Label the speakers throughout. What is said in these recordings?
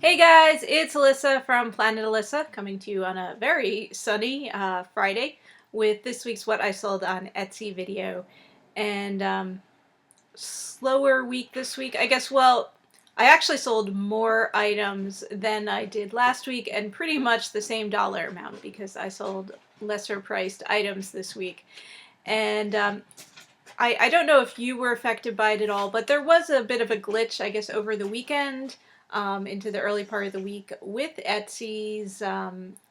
Speaker 1: Hey guys, it's Alissa from Planet Alissa coming to you on a very sunny Friday with this week's What I Sold on Etsy video. And slower week this week. I guess, well, I actually sold more items than I did last week and pretty much the same dollar amount because I sold lesser priced items this week. And I don't know if you were affected by it at all, but there was a bit of a glitch, I guess, over the weekend, into the early part of the week with Etsy's,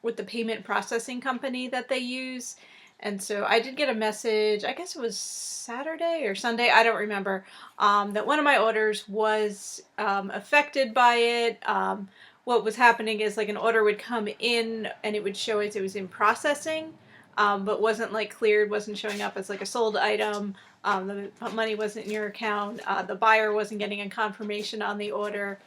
Speaker 1: with the payment processing company that they use. And so I did get a message, I guess it was Saturday or Sunday, I don't remember, that one of my orders was affected by it. What was happening is like an order would come in and it would show as it was in processing, but wasn't like cleared, wasn't showing up as like a sold item. The money wasn't in your account. The buyer wasn't getting a confirmation on the order.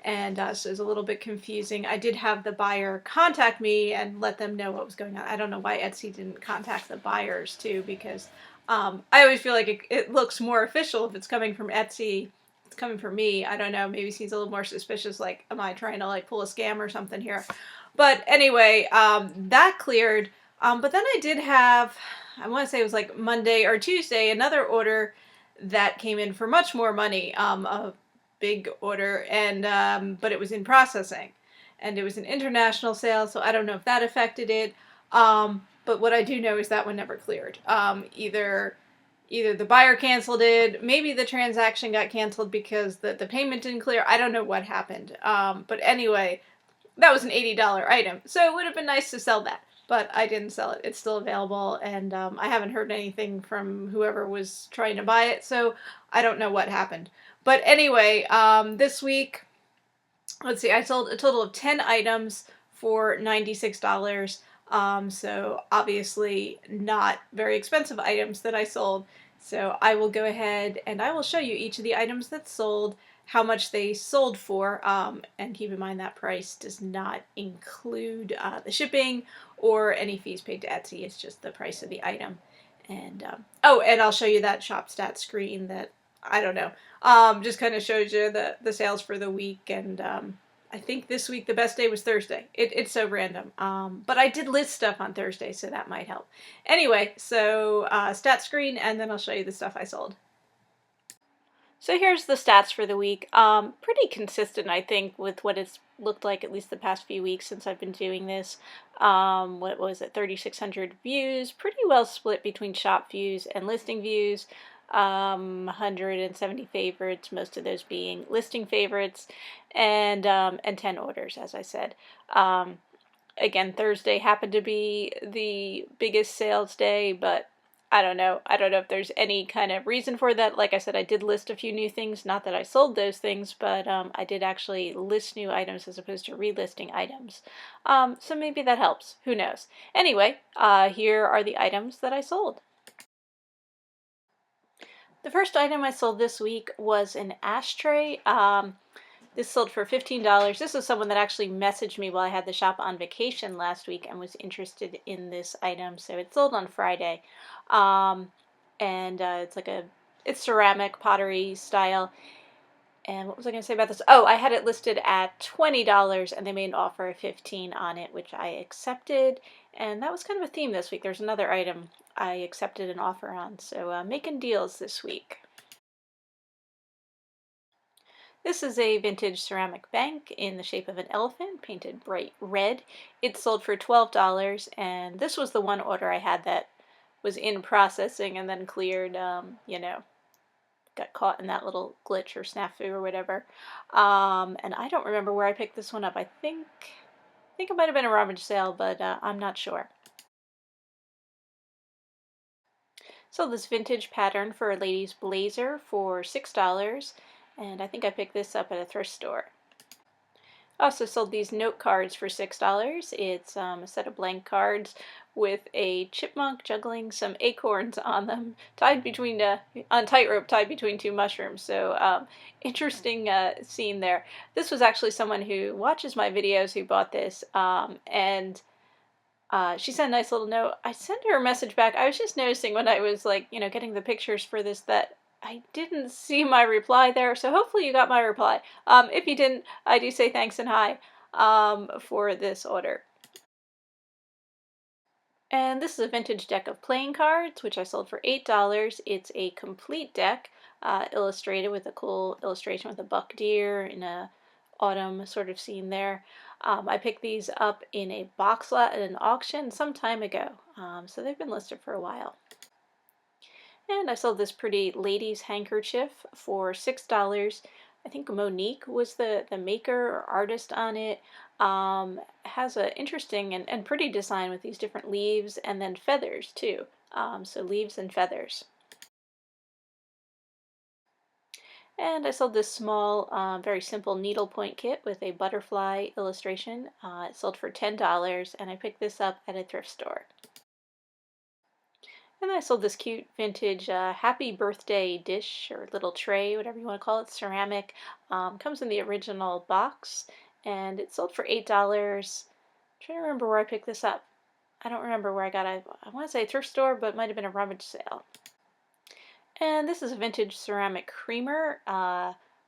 Speaker 1: And so it was a little bit confusing. I did have the buyer contact me and let them know what was going on. I don't know why Etsy didn't contact the buyers too, because I always feel like it looks more official if it's coming from Etsy. It's coming from me. I don't know. Maybe seems a little more suspicious. Like, am I trying to like pull a scam or something here? But anyway, that cleared. But then I did have, I want to say it was like Monday or Tuesday, another order that came in for much more money, a big order, and but it was in processing, and it was an international sale, so I don't know if that affected it. But what I do know is that one never cleared. Either the buyer canceled it, maybe the transaction got canceled because the payment didn't clear. I don't know what happened. But anyway, that was an $80 item, so it would have been nice to sell that. But I didn't sell it. It's still available, and I haven't heard anything from whoever was trying to buy it, so I don't know what happened. But anyway, this week, let's see, I sold a total of 10 items for $96. So obviously not very expensive items that I sold. So I will go ahead and I will show you each of the items that sold, how much they sold for, and keep in mind that price does not include the shipping or any fees paid to Etsy. It's just the price of the item. And oh, and I'll show you that shop stat screen that, I don't know, just kind of shows you the sales for the week. And I think this week the best day was Thursday. It's so random. But I did list stuff on Thursday, so that might help. Anyway, so stat screen, and then I'll show you the stuff I sold. So here's the stats for the week. Pretty consistent, I think, with what it's looked like at least the past few weeks since I've been doing this. What was it, 3,600 views, pretty well split between shop views and listing views. 170 favorites, most of those being listing favorites, and 10 orders, as I said. Again, Thursday happened to be the biggest sales day, but I don't know. I don't know if there's any kind of reason for that. Like I said, I did list a few new things. Not that I sold those things, but I did actually list new items as opposed to relisting items. So maybe that helps. Who knows? Anyway, here are the items that I sold. The first item I sold this week was an ashtray. This sold for $15. This was someone that actually messaged me while I had the shop on vacation last week and was interested in this item. So it sold on Friday. It's ceramic pottery style. And what was I going to say about this? Oh, I had it listed at $20 and they made an offer of $15 on it, which I accepted. And that was kind of a theme this week. There's another item I accepted an offer on. So making deals this week. This is a vintage ceramic bank in the shape of an elephant, painted bright red. It sold for $12, and this was the one order I had that was in processing and then cleared, you know, got caught in that little glitch or snafu or whatever. And I don't remember where I picked this one up. I think it might have been a rummage sale, but I'm not sure. So this vintage pattern for a lady's blazer for $6. And I think I picked this up at a thrift store. I also sold these note cards for $6. It's a set of blank cards with a chipmunk juggling some acorns on them, tied between on tightrope, tied between two mushrooms. So interesting scene there. This was actually someone who watches my videos who bought this, and she sent a nice little note. I sent her a message back. I was just noticing when I was like, you know, getting the pictures for this that I didn't see my reply there, so hopefully you got my reply. If you didn't, I do say thanks and hi for this order. And this is a vintage deck of playing cards, which I sold for $8. It's a complete deck, illustrated with a cool illustration with a buck deer in a autumn sort of scene there. I picked these up in a box lot at an auction some time ago, so they've been listed for a while. And I sold this pretty lady's handkerchief for $6. I think Monique was the maker or artist on it. Has an interesting and pretty design with these different leaves and then feathers too. So leaves and feathers. And I sold this small, very simple needlepoint kit with a butterfly illustration. It sold for $10, and I picked this up at a thrift store. And I sold this cute vintage happy birthday dish or little tray, whatever you want to call it, ceramic. Comes in the original box, and it sold for $8. I'm trying to remember where I picked this up. I don't remember where I got it. I want to say a thrift store, but it might have been a rummage sale. And this is a vintage ceramic creamer.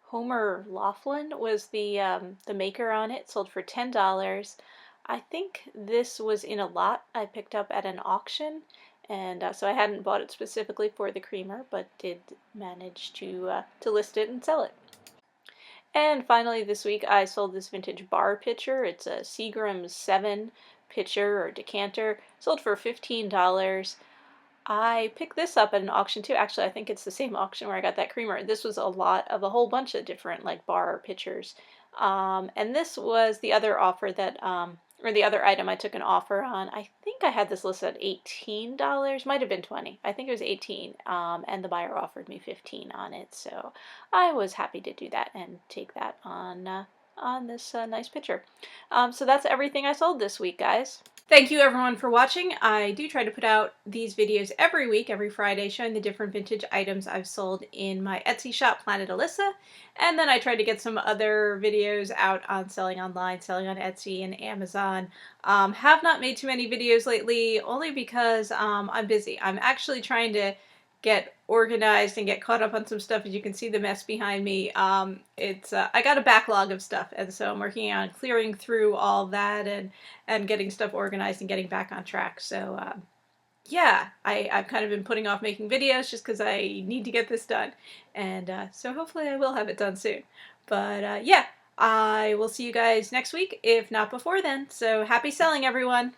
Speaker 1: Homer Laughlin was the maker on it. Sold for $10. I think this was in a lot I picked up at an auction, and so I hadn't bought it specifically for the creamer, but did manage to list it and sell it. And finally this week I sold this vintage bar pitcher. It's a Seagram's 7 pitcher or decanter. Sold for $15. I picked this up at an auction too. Actually, I think it's the same auction where I got that creamer. This was a lot of a whole bunch of different like bar pitchers. And this was the other offer that, or the other item I took an offer on. I think I had this listed at $18, might have been 20. I think it was 18, and the buyer offered me 15 on it. So I was happy to do that and take that on this nice pitcher. So that's everything I sold this week, guys. Thank you everyone for watching. I do try to put out these videos every week, every Friday, showing the different vintage items I've sold in my Etsy shop, Planet Alissa. And then I try to get some other videos out on selling online, selling on Etsy and Amazon. Have not made too many videos lately, only because I'm busy. I'm actually trying to get organized and get caught up on some stuff. As you can see the mess behind me, I got a backlog of stuff, and so I'm working on clearing through all that and getting stuff organized and getting back on track. So yeah, I've kind of been putting off making videos just because I need to get this done, and so hopefully I will have it done soon. But yeah, I will see you guys next week, if not before then. So happy selling, everyone!